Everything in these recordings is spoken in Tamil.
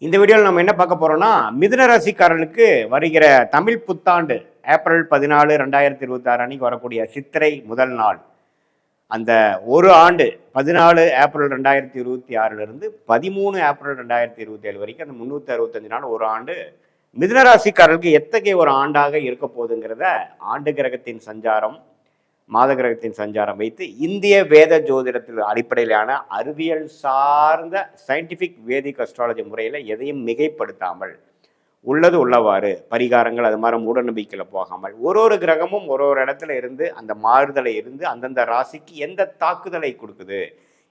இந்த வீடியோவில் நம்ம என்ன பார்க்க போறோம்னா மிதுன ராசிக்காரர்களுக்கு வருகிற தமிழ் புத்தாண்டு ஏப்ரல் 14 2026 அன்னைக்கு வரக்கூடிய சித்திரை முதல் நாள். அந்த ஒரு ஆண்டு 14 ஏப்ரல் 2026 13 ஏப்ரல் 2027 வரைக்கும் அந்த 365 நாள் ஒரு ஆண்டு மிதுன ராசிக்காரர்களுக்கு எத்தகைய ஒரு ஆண்டாக இருக்க போகுதுங்கிறத ஆண்டு கிரகத்தின் சஞ்சாரம், மாத கிரகத்தின் சஞ்சாரம் வைத்து இந்திய வேத ஜோதிடத்தில் அடிப்படையிலான அறிவியல் சார்ந்த சயின்டிஃபிக் வேதிக் அஸ்ட்ராலஜி முறையில் எதையும் மிகைப்படுத்தாமல் உள்ளது உள்ளவாறு பரிகாரங்கள் அது மாதிரி மூட நம்பிக்கையில் போகாமல் ஒரு கிரகமும் ஒரு இடத்துல இருந்து அந்த மாறுதலை இருந்து அந்தந்த ராசிக்கு எந்த தாக்குதலை கொடுக்குது,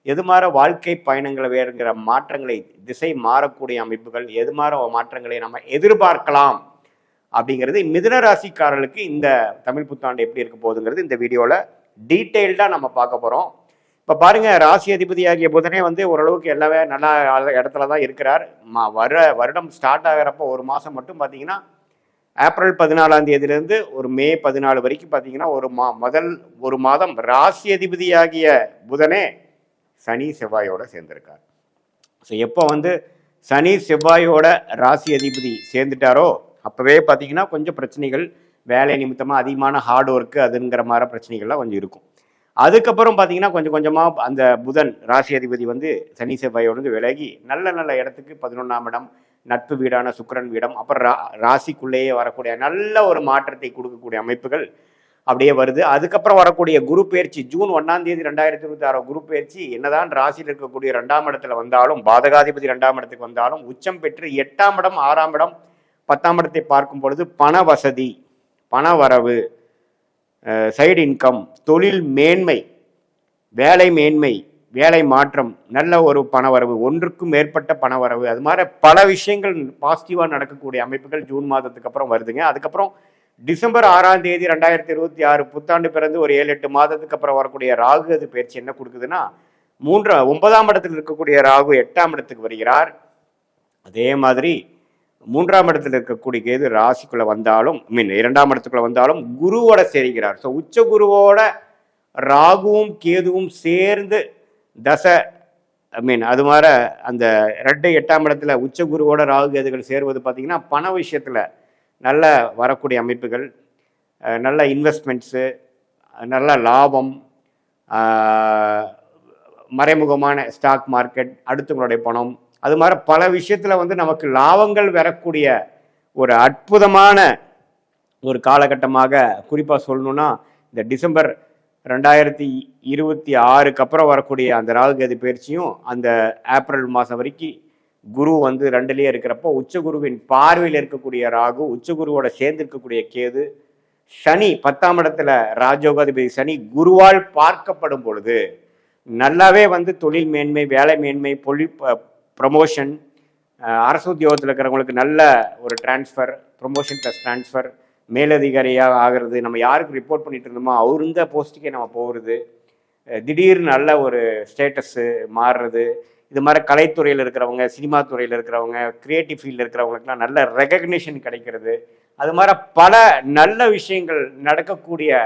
எது மாதிரி வாழ்க்கை பயணங்களை வேறுங்கிற மாற்றங்களை திசை மாறக்கூடிய அமைப்புகள் எது மாதிரி மாற்றங்களை நம்ம எதிர்பார்க்கலாம் அப்படிங்கிறது மிதுன ராசிக்காரர்களுக்கு இந்த தமிழ் புத்தாண்டு எப்படி இருக்க போகுதுங்கிறது இந்த வீடியோவில் டீட்டெயில்டாக நம்ம பார்க்க போகிறோம். இப்போ பாருங்கள், ராசி அதிபதியாகிய புதனே ஓரளவுக்கு எல்லாமே நல்ல இடத்துல தான் இருக்கிறார். வருடம் ஸ்டார்ட் ஆகிறப்போ ஒரு மாதம் மட்டும் பார்த்தீங்கன்னா ஏப்ரல் 14 ஒரு மே 14 வரைக்கும் பார்த்தீங்கன்னா முதல் ஒரு மாதம் ராசி அதிபதியாகிய புதனே சனி செவ்வாயோட சேர்ந்திருக்கார். ஸோ எப்போ சனி செவ்வாயோட ராசி அதிபதி சேர்ந்துட்டாரோ அப்போவே பார்த்தீங்கன்னா கொஞ்சம் பிரச்சனைகள், வேலை நிமித்தமாக அதிகமான ஹார்ட் ஒர்க்கு அதுங்கிற மாதிரி பிரச்சனைகள்லாம் கொஞ்சம் இருக்கும். அதுக்கப்புறம் பார்த்தீங்கன்னா கொஞ்சம் கொஞ்சமாக அந்த புதன் ராசி அதிபதி சனி செவ்வாயோடு விலகி நல்ல நல்ல இடத்துக்கு 11ஆம் இடம், நட்பு வீடான சுக்கிரன் வீடம், அப்புறம் ராசிக்குள்ளேயே வரக்கூடிய நல்ல ஒரு மாற்றத்தை கொடுக்கக்கூடிய அமைப்புகள் அப்படியே வருது. அதுக்கப்புறம் வரக்கூடிய குரு பயிற்சி ஜூன் 1 2026 குரு பயிற்சி என்னதான் ராசியில் இருக்கக்கூடிய 2ஆம் இடத்துல வந்தாலும், பாதகாதிபதி 2ஆம் இடத்துக்கு வந்தாலும் உச்சம் பெற்று 8ஆம் இடம் 6ஆம் இடம் 10ஆம் இடத்தை பார்க்கும் பொழுது பண வசதி, பண வரவு, சைடு இன்கம், தொழில் மேன்மை, வேலை மேன்மை, வேலை மாற்றம், நல்ல ஒரு பண வரவு, ஒன்றுக்கும் மேற்பட்ட பண வரவு, அது மாதிரி பல விஷயங்கள் பாசிட்டிவாக நடக்கக்கூடிய அமைப்புகள் ஜூன் மாதத்துக்கு அப்புறம் வருதுங்க. அதுக்கப்புறம் டிசம்பர் 6 2026 புத்தாண்டு பிறந்து ஒரு 7-8 மாதத்துக்கு அப்புறம் வரக்கூடிய ராகு அது பயிற்சி என்ன கொடுக்குதுன்னா 9ஆம் இடத்தில் இருக்கக்கூடிய ராகு 8ஆம் இடத்துக்கு வருகிறார். அதே மாதிரி 3ஆம் இடத்துல இருக்கக்கூடிய கேது ராசிக்குள்ள வந்தாலும் 2ஆம் இடத்துக்குள்ள வந்தாலும் குருவோட சேர்கிறார். ஸோ உச்ச குருவோட ராகுவும் கேதுவும் சேர்ந்து தசை அது மாதிரி அந்த 8ஆம் இடத்துல உச்ச குருவோட ராகு கேதுகள் சேருவது பார்த்தீங்கன்னா பண விஷயத்தில் நல்ல வரக்கூடிய அமைப்புகள், நல்ல இன்வெஸ்ட்மெண்ட்ஸு, நல்ல லாபம், மறைமுகமான ஸ்டாக் மார்க்கெட், அடுத்தவங்களுடைய பணம், அது மாதிரி பல விஷயத்தில் நமக்கு லாபங்கள் வரக்கூடிய ஒரு அற்புதமான ஒரு காலகட்டமாக குறிப்பாக சொல்லணும்னா இந்த டிசம்பர் 2026 அப்புறம் வரக்கூடிய அந்த ராகு கேது பயிற்சியும் அந்த ஏப்ரல் மாதம் வரைக்கும் குரு 2லேயே இருக்கிறப்போ உச்சகுருவின் பார்வையில் இருக்கக்கூடிய ராகு, உச்சகுருவோட சேர்ந்து இருக்கக்கூடிய கேது, சனி 10ஆம் இடத்துல ராஜயோகாதிபதி சனி குருவால் பார்க்கப்படும் பொழுது நல்லாவே தொழில் மேன்மை, வேலை மேன்மை, ப்ரமோஷன், அரசு உத்தியோகத்தில் இருக்கிறவங்களுக்கு நல்ல ஒரு டிரான்ஸ்ஃபர், ப்ரொமோஷன் ப்ளஸ் டிரான்ஸ்ஃபர், மேலதிகாரியாக ஆகிறது, நம்ம யாருக்கு ரிப்போர்ட் பண்ணிட்டு இருந்தோமோ அவருந்த போஸ்ட்டுக்கே நம்ம போகிறது, திடீர்னு நல்ல ஒரு ஸ்டேட்டஸ்ஸு மாறுறது, இது மாதிரி கலைத்துறையில் இருக்கிறவங்க, சினிமா துறையில் இருக்கிறவங்க, கிரியேட்டிவ் ஃபீல்டில் இருக்கிறவங்களுக்குலாம் நல்ல ரெகக்னிஷன் கிடைக்கிறது, அது மாதிரி பல நல்ல விஷயங்கள் நடக்கக்கூடிய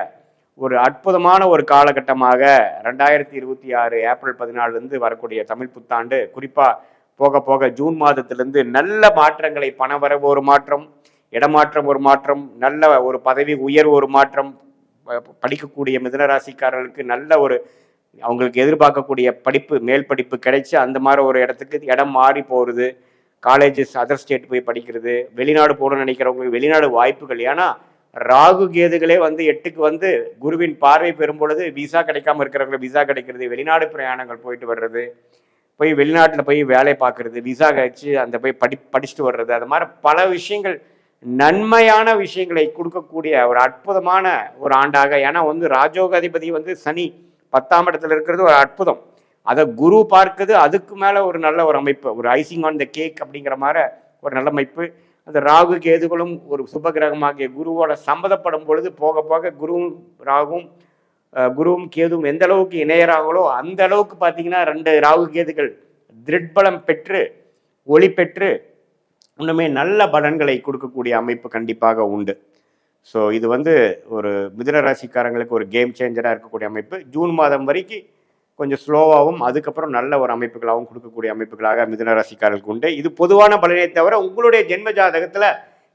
ஒரு அற்புதமான ஒரு காலகட்டமாக 2026 ஏப்ரல் 14 வரக்கூடிய தமிழ் புத்தாண்டு குறிப்பாக போக போக ஜூன் மாதத்திலிருந்து நல்ல மாற்றங்களை, பண வரவு ஒரு மாற்றம், இடமாற்றம் ஒரு மாற்றம், நல்ல ஒரு பதவி உயர்வு ஒரு மாற்றம், படிக்கக்கூடிய மிதுன ராசிக்காரர்களுக்கு நல்ல ஒரு அவங்களுக்கு எதிர்பார்க்கக்கூடிய படிப்பு, மேல் படிப்பு கிடைச்சி அந்த மாதிரி ஒரு இடத்துக்கு இடம் மாறி போகிறது, காலேஜஸ் அதர் ஸ்டேட் போய் படிக்கிறது, வெளிநாடு போகணும்னு நினைக்கிறவங்களுக்கு வெளிநாடு வாய்ப்புகள். ஏன்னா ராகு கேதுகளே 8க்கு குருவின் பார்வை பெறும் பொழுது விசா கிடைக்காம இருக்கிறவங்களுக்கு விசா கிடைக்கிறது, வெளிநாடு பிரயாணங்கள் போயிட்டு வர்றது, போய் வெளிநாட்டில் போய் வேலை பார்க்கறது, விசா கழிச்சு அந்த போய் படிச்சுட்டு வர்றது, அது மாதிரி பல விஷயங்கள் நன்மையான விஷயங்களை கொடுக்கக்கூடிய ஒரு அற்புதமான ஒரு ஆண்டாக. ஏன்னா ராஜயோகாதிபதி சனி 10ஆம் இடத்துல இருக்கிறது ஒரு அற்புதம், அதை குரு பார்க்குது, அதுக்கு மேலே ஒரு நல்ல ஒரு அமைப்பு, ஒரு ஐசிங் ஆன் த கேக் அப்படிங்கிற மாதிரி ஒரு நல்ல அமைப்பு. அந்த ராகு கேதுகளும் ஒரு சுப கிரகமாகிய குருவோட சம்மதப்படும் பொழுது போக போக குருவும் கேதுவும் எந்த அளவுக்கு இணையராங்களோ அந்த அளவுக்கு பார்த்தீங்கன்னா 2 ராகு கேதுகள் திருட்பலம் பெற்று ஒளி பெற்று இன்னுமே நல்ல பலன்களை கொடுக்கக்கூடிய அமைப்பு கண்டிப்பாக உண்டு. ஸோ இது ஒரு மிதுன ராசிக்காரங்களுக்கு ஒரு கேம் சேஞ்சராக இருக்கக்கூடிய அமைப்பு. ஜூன் மாதம் வரைக்கும் கொஞ்சம் ஸ்லோவாகவும் அதுக்கப்புறம் நல்ல ஒரு அமைப்புகளாகவும் கொடுக்கக்கூடிய அமைப்புகளாக மிதுன ராசிக்காரர்களுக்கு உண்டு. இது பொதுவான பலனை தவிர உங்களுடைய ஜென்ம ஜாதகத்தில்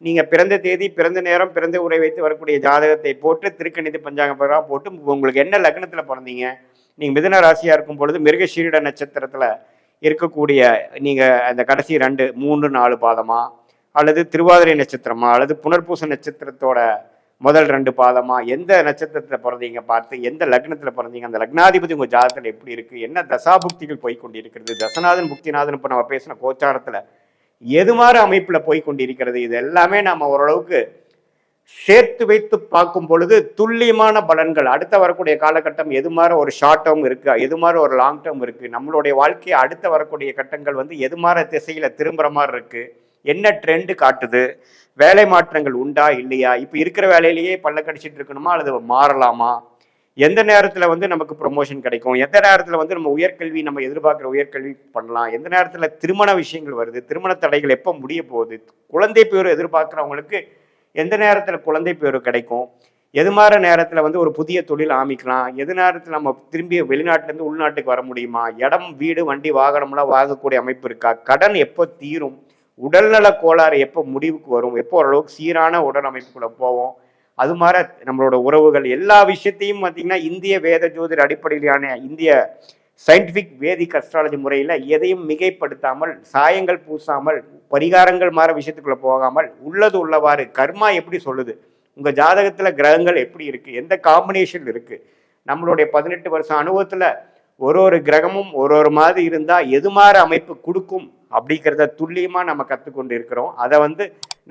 நீங்கள் பிறந்த தேதி, பிறந்த நேரம், பிறந்த உரை வைத்து வரக்கூடிய ஜாதகத்தை போட்டு திருக்கணித பஞ்சாங்க போட்டு உங்களுக்கு என்ன லக்னத்தில் பிறந்தீங்க, நீங்கள் மிதுன ராசியாக இருக்கும் பொழுது மிருகசீரிட நட்சத்திரத்தில் இருக்கக்கூடிய நீங்கள் அந்த கடைசி 2, 3, 4 பாதமா, அல்லது திருவாதிரை நட்சத்திரமா, அல்லது புனர்பூச நட்சத்திரத்தோட முதல் 2 பாதமா, எந்த நட்சத்திரத்தில் பிறந்தீங்க பார்த்து எந்த லக்னத்தில் பிறந்தீங்க, அந்த லக்னாதிபதி உங்கள் ஜாதகத்தில் எப்படி இருக்குது, என்ன தசாபுக்திகள் போய்கொண்டிருக்கிறது, தசநாதன் புக்திநாதன் இப்போ நம்ம பேசின கோச்சாரத்தில் எது மாதிரி அமைப்பில் போய்கொண்டிருக்கிறது, இது எல்லாமே நம்ம ஓரளவுக்கு சேர்த்து வைத்து பார்க்கும் பொழுது துல்லியமான பலன்கள் அடுத்த வரக்கூடிய காலகட்டம் எது மாதிரி ஒரு ஷார்ட் டேர்ம் இருக்கு, எது மாதிரி ஒரு லாங் டேர்ம் இருக்கு, நம்மளுடைய வாழ்க்கையை அடுத்த வரக்கூடிய கட்டங்கள் வந்து எது மாதிரி திசையில திரும்புற மாதிரி இருக்கு, என்ன ட்ரெண்டு காட்டுது, வேலை மாற்றங்கள் உண்டா இல்லையா, இப்போ இருக்கிற வேலையிலேயே பல்ல கடிச்சிட்டு இருக்கணுமா அல்லது மாறலாமா, எந்த நேரத்தில் வந்து நமக்கு ப்ரொமோஷன் கிடைக்கும், எந்த நேரத்தில் வந்து நம்ம உயர்கல்வி நம்ம எதிர்பார்க்குற உயர்கல்வி பண்ணலாம், எந்த நேரத்தில் திருமண விஷயங்கள் வருது, திருமண தடைகள் எப்போ முடிய போகுது, குழந்தை பேர் எதிர்பார்க்குறவங்களுக்கு எந்த நேரத்தில் குழந்தை பேர் கிடைக்கும், எது மாதிரி நேரத்தில் வந்து ஒரு புதிய தொழில் ஆரம்பிக்கலாம், எது நேரத்தில் நம்ம திரும்பி வெளிநாட்டிலேருந்து உள்நாட்டுக்கு வர முடியுமா, இடம் வீடு வண்டி வாகனம்லாம் வாங்கக்கூடிய அமைப்பு இருக்கா, கடன் எப்போ தீரும், உடல்நல கோளாறு எப்போ முடிவுக்கு வரும், எப்போ ஓரளவுக்கு சீரான உடல் அமைப்புக்குள்ளே போவோம், அது மாதிரி நம்மளோட உறவுகள் எல்லா விஷயத்தையும் பார்த்தீங்கன்னா இந்திய வேத ஜோதிட அடிப்படையிலான இந்திய சயின்டிஃபிக் வேதிக் அஸ்ட்ராலஜி முறையில் எதையும் மிகைப்படுத்தாமல், சாயங்கள் பூசாமல், பரிகாரங்கள் மாற விஷயத்துக்குள்ள போகாமல் உள்ளது உள்ளவாறு கர்மா எப்படி சொல்லுது, உங்கள் ஜாதகத்தில் கிரகங்கள் எப்படி இருக்குது, எந்த காம்பினேஷன் இருக்குது, நம்மளுடைய 18 வருஷம் அனுபவத்தில் ஒரு கிரகமும் ஒரு மாதிரி இருந்தால் எது மாதிரி அமைப்பு கொடுக்கும் அப்படிங்கிறத துல்லியமாக நம்ம கற்றுக்கொண்டு இருக்கிறோம். அதை வந்து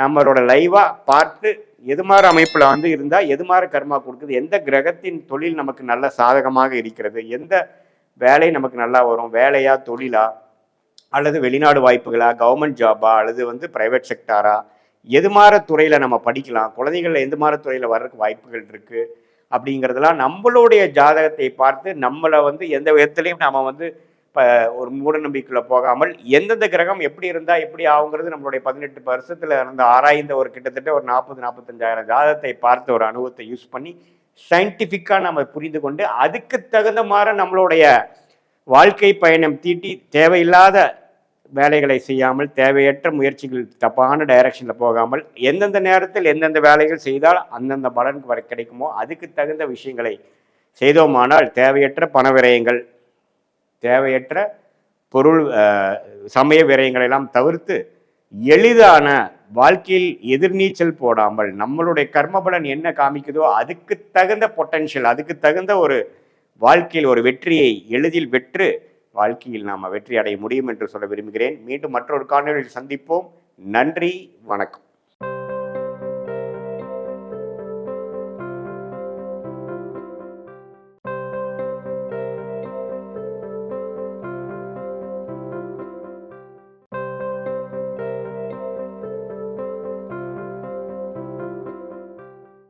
நம்மளோட லைவாக பார்த்து எது மாதிரி அமைப்பில் வந்து இருந்தால் எது மாதிரி கர்மா கொடுக்குது, எந்த கிரகத்தின் தொழில் நமக்கு நல்ல சாதகமாக இருக்கிறது, எந்த வேலை நமக்கு நல்லா வரும், வேலையா தொழிலா அல்லது வெளிநாடு வாய்ப்புகளா, கவர்மெண்ட் ஜாபா அல்லது வந்து பிரைவேட் செக்டாரா, எது மாதிரி துறையில் நம்ம படிக்கலாம், குழந்தைகள் எந்த மாதிரி துறையில் வர்றதுக்கு வாய்ப்புகள் இருக்குது அப்படிங்கிறதெல்லாம் நம்மளுடைய ஜாதகத்தை பார்த்து நம்மளை வந்து எந்த விதத்துலையும் நம்ம வந்து இப்போ ஒரு மூட நம்பிக்கையில் போகாமல் எந்தெந்த கிரகம் எப்படி இருந்தால் எப்படி ஆகுங்கிறது நம்மளுடைய 18 வருஷத்தில் இருந்த ஆராய்ந்த ஒரு கிட்டத்தட்ட ஒரு 40-45 ஜாதகத்தை பார்த்த ஒரு அனுபவத்தை யூஸ் பண்ணி சயின்டிஃபிக்காக நம்ம புரிந்து கொண்டு அதுக்கு தகுந்த மாதிரி நம்மளுடைய வாழ்க்கை பயணம் தீட்டி தேவையில்லாத வேலைகளை செய்யாமல், தேவையற்ற முயற்சிகள் தப்பான டைரக்ஷனில் போகாமல், எந்தெந்த நேரத்தில் எந்தெந்த வேலைகள் செய்தால் அந்தந்த பலனுக்கு வர கிடைக்குமோ அதுக்கு தகுந்த விஷயங்களை செய்தோமானால் தேவையற்ற பண விரயங்கள், தேவையற்ற பொருள் சமய விரயங்களெல்லாம் தவிர்த்து எளிதான வாழ்க்கையில் எதிர்நீச்சல் போடாமல் நம்மளுடைய கர்மபலன் என்ன காமிக்குதோ அதுக்கு தகுந்த பொட்டன்ஷியல், அதுக்கு தகுந்த ஒரு வாழ்க்கையில் ஒரு வெற்றியை எளிதில் வெற்று வாழ்க்கையில் நாம் வெற்றி அடைய முடியும் என்று சொல்ல விரும்புகிறேன். மீண்டும் மற்றொரு காணொளியில் சந்திப்போம். நன்றி, வணக்கம்.